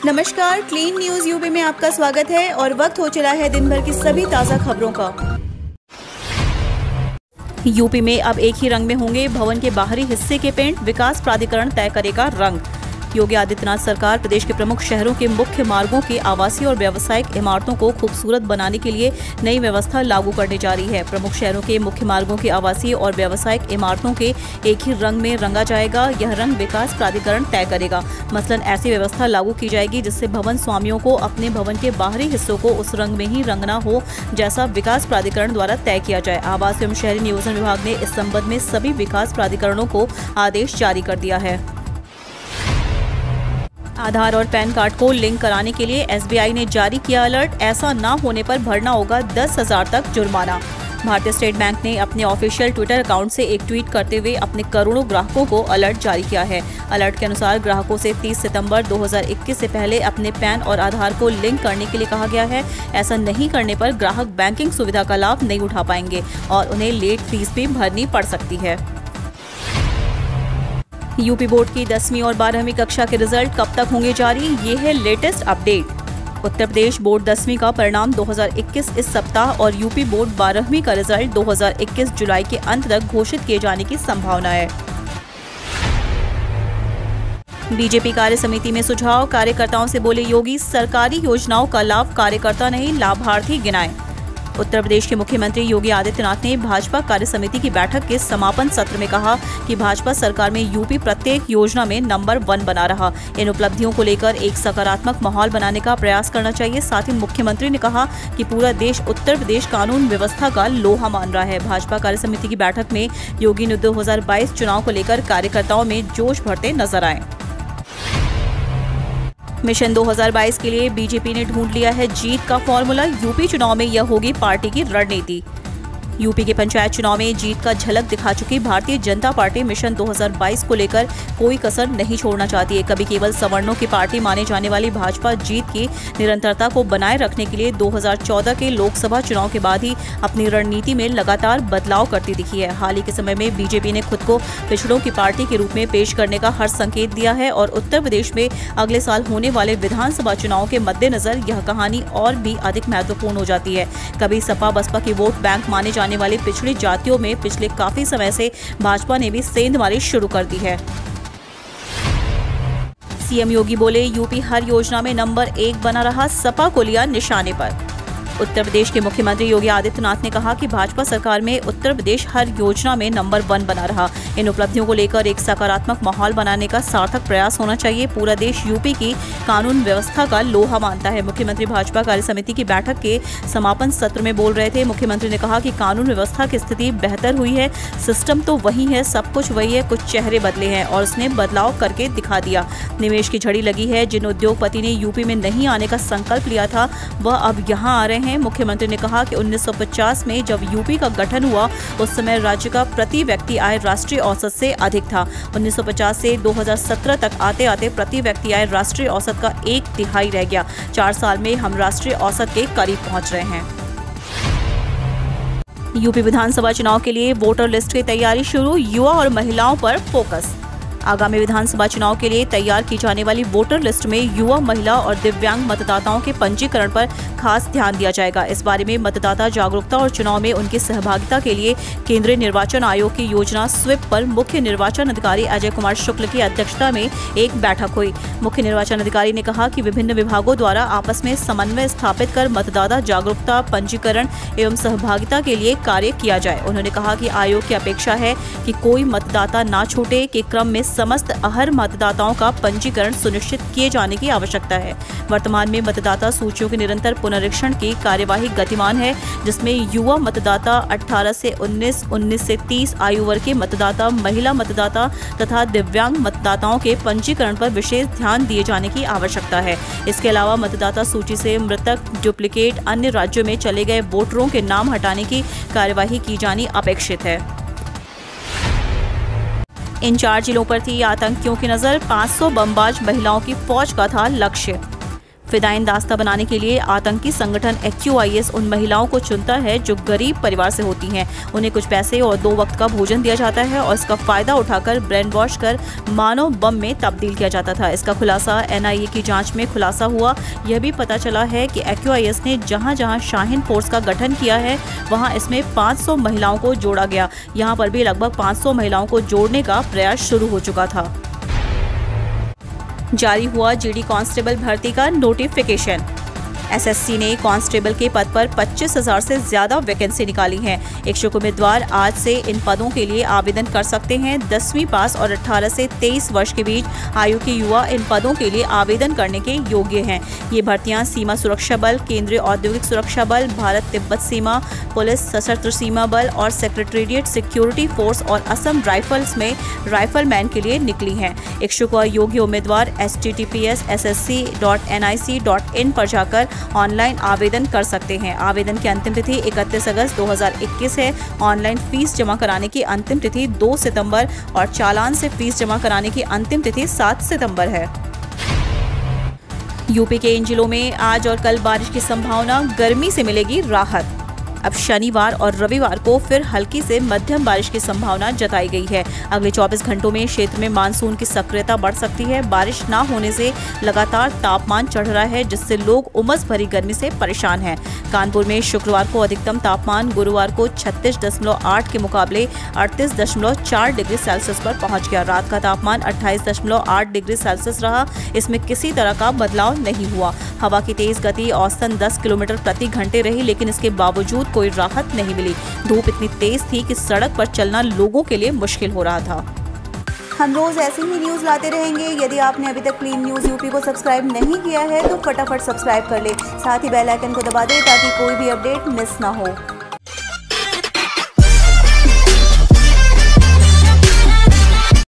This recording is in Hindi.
नमस्कार, क्लीन न्यूज यूपी में आपका स्वागत है और वक्त हो चला है दिन भर की सभी ताज़ा खबरों का। यूपी में अब एक ही रंग में होंगे भवन के बाहरी हिस्से के पेंट, विकास प्राधिकरण तय करेगा रंग। योगी आदित्यनाथ सरकार प्रदेश के प्रमुख शहरों के मुख्य मार्गों की आवासीय और व्यावसायिक इमारतों को खूबसूरत बनाने के लिए नई व्यवस्था लागू करने जा रही है। प्रमुख शहरों के मुख्य मार्गों की आवासीय और व्यावसायिक इमारतों के एक ही रंग में रंगा जाएगा। यह रंग विकास प्राधिकरण तय करेगा। मसलन ऐसी व्यवस्था लागू की जाएगी जिससे भवन स्वामियों को अपने भवन के बाहरी हिस्सों को उस रंग में ही रंगना हो जैसा विकास प्राधिकरण द्वारा तय किया जाए। आवास एवं शहरी नियोजन विभाग ने इस संबंध में सभी विकास प्राधिकरणों को आदेश जारी कर दिया है। आधार और पैन कार्ड को लिंक कराने के लिए एसबीआई ने जारी किया अलर्ट। ऐसा न होने पर भरना होगा 10,000 तक जुर्माना। भारतीय स्टेट बैंक ने अपने ऑफिशियल ट्विटर अकाउंट से एक ट्वीट करते हुए अपने करोड़ों ग्राहकों को अलर्ट जारी किया है। अलर्ट के अनुसार ग्राहकों से 30 सितंबर 2021 से पहले अपने पैन और आधार को लिंक करने के लिए कहा गया है। ऐसा नहीं करने पर ग्राहक बैंकिंग सुविधा का लाभ नहीं उठा पाएंगे और उन्हें लेट फीस भी भरनी पड़ सकती है। यूपी बोर्ड की 10वीं और 12वीं कक्षा के रिजल्ट कब तक होंगे जारी, ये है latest update. Uttar Pradesh board 10वीं का परिणाम 2021 इस सप्ताह और यूपी बोर्ड 12वीं का रिजल्ट 2021 जुलाई के अंत तक घोषित किए जाने की संभावना है। बीजेपी कार्य समिति में सुझाव, कार्यकर्ताओं से बोले योगी, सरकारी योजनाओं का लाभ कार्यकर्ता नहीं लाभार्थी गिनाएं। उत्तर प्रदेश के मुख्यमंत्री योगी आदित्यनाथ ने भाजपा कार्य समिति की बैठक के समापन सत्र में कहा कि भाजपा सरकार में यूपी प्रत्येक योजना में नंबर 1 बना रहा। इन उपलब्धियों को लेकर एक सकारात्मक माहौल बनाने का प्रयास करना चाहिए। साथ ही मुख्यमंत्री ने कहा कि पूरा देश उत्तर प्रदेश कानून व्यवस्था का लोहा मान रहा है। भाजपा कार्य समिति की बैठक में योगी ने 2022 चुनाव को लेकर कार्यकर्ताओं में जोश भरते नजर आए। मिशन 2022 के लिए बीजेपी ने ढूंढ लिया है जीत का फॉर्मूला। यूपी चुनाव में यह होगी पार्टी की रणनीति। यूपी के पंचायत चुनाव में जीत का झलक दिखा चुकी भारतीय जनता पार्टी मिशन 2022 को लेकर कोई कसर नहीं छोड़ना चाहती है। कभी केवल सवर्णों की पार्टी माने जाने वाली भाजपा जीत की निरंतरता को बनाए रखने के लिए 2014 के लोकसभा चुनाव के बाद ही अपनी रणनीति में लगातार बदलाव करती दिखी है। हाल ही के समय में बीजेपी ने खुद को पिछड़ों की पार्टी के रूप में पेश करने का हर संकेत दिया है और उत्तर प्रदेश में अगले साल होने वाले विधानसभा चुनाव के मद्देनजर यह कहानी और भी अधिक महत्वपूर्ण हो जाती है। कभी सपा बसपा की वोट बैंक माने जाने वाली पिछड़ी जातियों में पिछले काफी समय से भाजपा ने भी सेंधमारी शुरू कर दी है। सीएम योगी बोले यूपी हर योजना में नंबर 1 बना रहा, सपा को लिया निशाने पर। उत्तर प्रदेश के मुख्यमंत्री योगी आदित्यनाथ ने कहा कि भाजपा सरकार में उत्तर प्रदेश हर योजना में नंबर 1 बना रहा। इन उपलब्धियों को लेकर एक सकारात्मक माहौल बनाने का सार्थक प्रयास होना चाहिए। पूरा देश यूपी की कानून व्यवस्था का लोहा मानता है। मुख्यमंत्री भाजपा कार्य समिति की बैठक के समापन सत्र में बोल रहे थे। मुख्यमंत्री ने कहा कि कानून व्यवस्था की स्थिति बेहतर हुई है, सिस्टम तो वही है, सब कुछ वही है, कुछ चेहरे बदले हैं और उसने बदलाव करके दिखा दिया। निवेश की झड़ी लगी है। जिन उद्योगपति ने यूपी में नहीं आने का संकल्प लिया था वह अब यहाँ आ रहे हैं। मुख्यमंत्री ने कहा कि 1950 में जब यूपी का गठन हुआ उस समय राज्य का प्रति व्यक्ति आय राष्ट्रीय औसत से अधिक था। 1950 से 2017 तक आते आते प्रति व्यक्ति आय राष्ट्रीय औसत का 1/3 रह गया। 4 साल में हम राष्ट्रीय औसत के करीब पहुंच रहे हैं। यूपी विधानसभा चुनाव के लिए वोटर लिस्ट की तैयारी शुरू, युवा और महिलाओं पर फोकस। आगामी विधानसभा चुनाव के लिए तैयार की जाने वाली वोटर लिस्ट में युवा, महिला और दिव्यांग मतदाताओं के पंजीकरण पर खास ध्यान दिया जाएगा। इस बारे में मतदाता जागरूकता और चुनाव में उनकी सहभागिता के लिए केंद्रीय निर्वाचन आयोग की योजना स्वीप पर मुख्य निर्वाचन अधिकारी अजय कुमार शुक्ल की अध्यक्षता में एक बैठक हुई। मुख्य निर्वाचन अधिकारी ने कहा कि विभिन्न विभागों द्वारा आपस में समन्वय स्थापित कर मतदाता जागरूकता, पंजीकरण एवं सहभागिता के लिए कार्य किया जाए। उन्होंने कहा कि आयोग की अपेक्षा है कि कोई मतदाता न छूटे के क्रम में समस्त अहर्म मतदाताओं का पंजीकरण सुनिश्चित किए जाने की आवश्यकता है। वर्तमान में मतदाता सूचियों के निरंतर पुनरीक्षण की कार्यवाही गतिमान है, जिसमें युवा मतदाता 18 से 19, 19 से 30 आयु वर्ग के मतदाता, महिला मतदाता तथा दिव्यांग मतदाताओं के पंजीकरण पर विशेष ध्यान दिए जाने की आवश्यकता है। इसके अलावा मतदाता सूची से मृतक, डुप्लीकेट, अन्य राज्यों में चले गए वोटरों के नाम हटाने की कार्यवाही की जानी अपेक्षित है। इन 4 जिलों पर थी आतंकियों की नजर। 500 बमबाज महिलाओं की फौज का था लक्ष्य। फिदायीन दास्ता बनाने के लिए आतंकी संगठन AQIS उन महिलाओं को चुनता है जो गरीब परिवार से होती हैं। उन्हें कुछ पैसे और 2 वक्त का भोजन दिया जाता है और इसका फायदा उठाकर ब्रेन वॉश कर मानव बम में तब्दील किया जाता था। इसका खुलासा NIA की जांच में खुलासा हुआ। यह भी पता चला है कि AQIS ने जहां-जहां शाहीन फोर्स का गठन किया है वहां इसमें 500 महिलाओं को जोड़ा गया। यहां पर भी लगभग 500 महिलाओं को जोड़ने का प्रयास शुरू हो चुका था। जारी हुआ GD कांस्टेबल भर्ती का नोटिफिकेशन। SSC ने कांस्टेबल के पद पर 25,000 से ज्यादा वैकेंसी निकाली हैं। इच्छुक उम्मीदवार आज से इन पदों के लिए आवेदन कर सकते हैं। 10वीं पास और 18 से 23 वर्ष के बीच आयु के युवा इन पदों के लिए आवेदन करने के योग्य हैं। ये भर्तियां सीमा सुरक्षा बल, केंद्रीय औद्योगिक सुरक्षा बल, भारत तिब्बत सीमा पुलिस, सशस्त्र सीमा बल और सेक्रेटेरिएट सिक्योरिटी फोर्स और असम राइफल्स में राइफलमैन के लिए निकली हैं। इच्छुक और योग्य उम्मीदवार https://ssc.nic.in पर जाकर ऑनलाइन आवेदन कर सकते हैं। आवेदन की अंतिम तिथि 31 अगस्त 2021 है। ऑनलाइन फीस जमा कराने की अंतिम तिथि 2 सितंबर और चालान से फीस जमा कराने की अंतिम तिथि 7 सितंबर है। यूपी के इन जिलों में आज और कल बारिश की संभावना, गर्मी से मिलेगी राहत। अब शनिवार और रविवार को फिर हल्की से मध्यम बारिश की संभावना जताई गई है। अगले 24 घंटों में क्षेत्र में मानसून की सक्रियता बढ़ सकती है। बारिश न होने से लगातार तापमान चढ़ रहा है, जिससे लोग उमस भरी गर्मी से परेशान हैं। कानपुर में शुक्रवार को अधिकतम तापमान गुरुवार को 36.8 के मुकाबले 38.4 डिग्री सेल्सियस पर पहुंच गया। रात का तापमान 28.8 डिग्री सेल्सियस रहा। इसमें किसी तरह का बदलाव नहीं हुआ। हवा की तेज गति औसतन 10 किलोमीटर प्रति घंटे रही, लेकिन इसके बावजूद कोई राहत नहीं मिली। धूप इतनी तेज थी कि सड़क पर चलना लोगों के लिए मुश्किल हो रहा था। हम रोज ऐसी ही न्यूज लाते रहेंगे। यदि आपने अभी तक क्लीन न्यूज यूपी को सब्सक्राइब नहीं किया है तो फटाफट सब्सक्राइब कर ले। साथ ही बेल आइकन को दबा दें ताकि कोई भी अपडेट मिस ना हो।